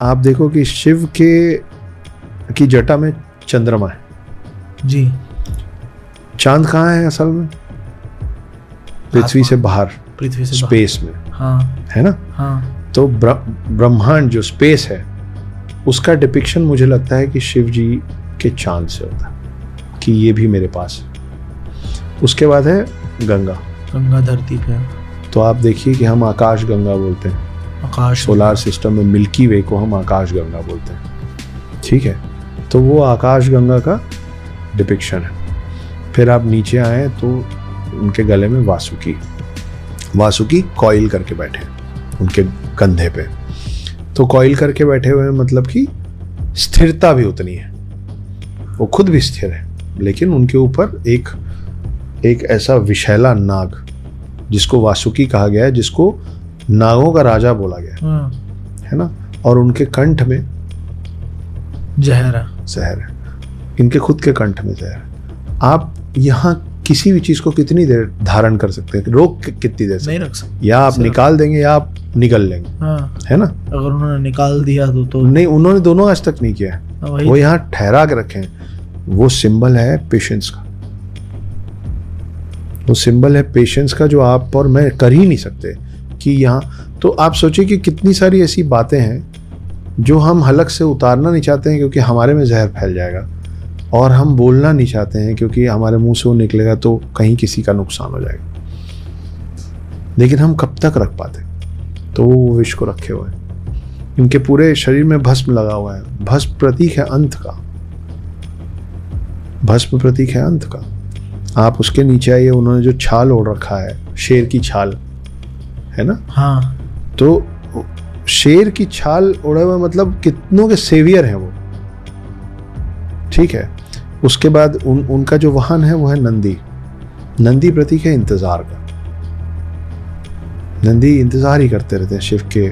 आप देखो कि शिव की जटा में चंद्रमा है जी। चांद कहाँ है असल में? पृथ्वी से बाहर, पृथ्वी से स्पेस में। हाँ है ना? हाँ। तो ब्रह्मांड जो स्पेस है उसका डिपिक्शन मुझे लगता है कि शिव जी के चांद से होता है कि ये भी मेरे पास है। उसके बाद है गंगा। गंगा धरती पे। तो आप देखिए कि हम आकाश गंगा बोलते हैं, आकाश सोलार सिस्टम में मिल्की वे को हम आकाश गंगा बोलते हैं। ठीक है, तो वो आकाश गंगा का डिपिक्शन है। फिर आप नीचे आए तो उनके गले में वासुकी कॉइल करके बैठे हैं उनके कंधे पे। तो कॉइल करके बैठे हुए हैं मतलब कि स्थिरता भी उतनी है, वो खुद भी स्थिर है, लेकिन उनके ऊपर एक ऐसा विशैला नाग जिसको वासुकी कहा गया है, जिसको नागों का राजा बोला गया है ना, और उनके कंठ में जहर है, इनके खुद के कंठ में जहर है। आप यहाँ किसी भी चीज को कितनी देर धारण कर सकते हैं, रोक कितनी देर नहीं रख सकते, या आप निकाल देंगे या आप निगल लेंगे। है ना? अगर उन्होंने निकाल दिया तो नहीं, उन्होंने दोनों आज तक नहीं किया है, वो यहाँ ठहरा के रखे हैं। वो सिंबल है पेशेंस का, वो सिंबल है पेशेंस का, जो आप और मैं कर ही नहीं सकते कि यहाँ। तो आप सोचिए कि कितनी सारी ऐसी बातें हैं जो हम हलक से उतारना नहीं चाहते हैं क्योंकि हमारे में जहर फैल जाएगा, और हम बोलना नहीं चाहते हैं क्योंकि हमारे मुंह से वो निकलेगा तो कहीं किसी का नुकसान हो जाएगा, लेकिन हम कब तक रख पाते? तो वो विष को रखे हुए हैं, इनके पूरे शरीर में भस्म लगा हुआ है। भस्म प्रतीक है अंत का, भस्म प्रतीक है अंत का। आप उसके नीचे आइए, उन्होंने जो छाल ओढ़ रखा है, शेर की छाल, है ना? हाँ। तो शेर की छाल ओढ़े हुए मतलब कितनों के सेवियर हैं वो। ठीक है, उसके बाद उनका जो वाहन है वो है नंदी प्रतीक है इंतजार का। नंदी इंतजार ही करते रहते हैं शिव के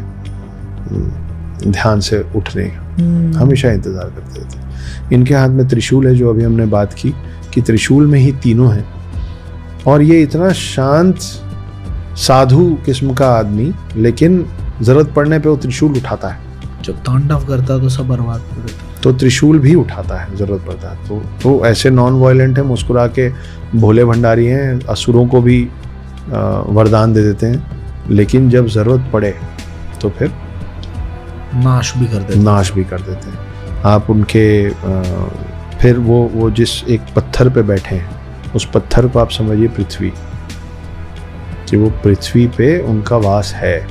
ध्यान से उठने का, हमेशा इंतजार करते रहते हैं। इनके हाथ में त्रिशूल है, जो अभी हमने बात की कि त्रिशूल में ही तीनों हैं, और ये इतना शांत साधु किस्म का आदमी, लेकिन जरूरत पड़ने पे वो त्रिशूल उठाता है। जब तांडव करता तो सब बर्बाद कर देता, तो त्रिशूल भी उठाता है जरूरत पड़ता है। तो ऐसे नॉन वायलेंट है, मुस्कुरा के भोले भंडारी हैं, असुरों को भी वरदान दे देते हैं, लेकिन जब जरूरत पड़े तो फिर नाश भी कर देते हैं। आप उनके फिर वो जिस एक पत्थर पे बैठे हैं, उस पत्थर को आप समझिए पृथ्वी, कि वो पृथ्वी पे उनका वास है।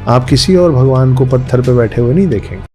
आप किसी और भगवान को पत्थर पे बैठे हुए नहीं देखेंगे।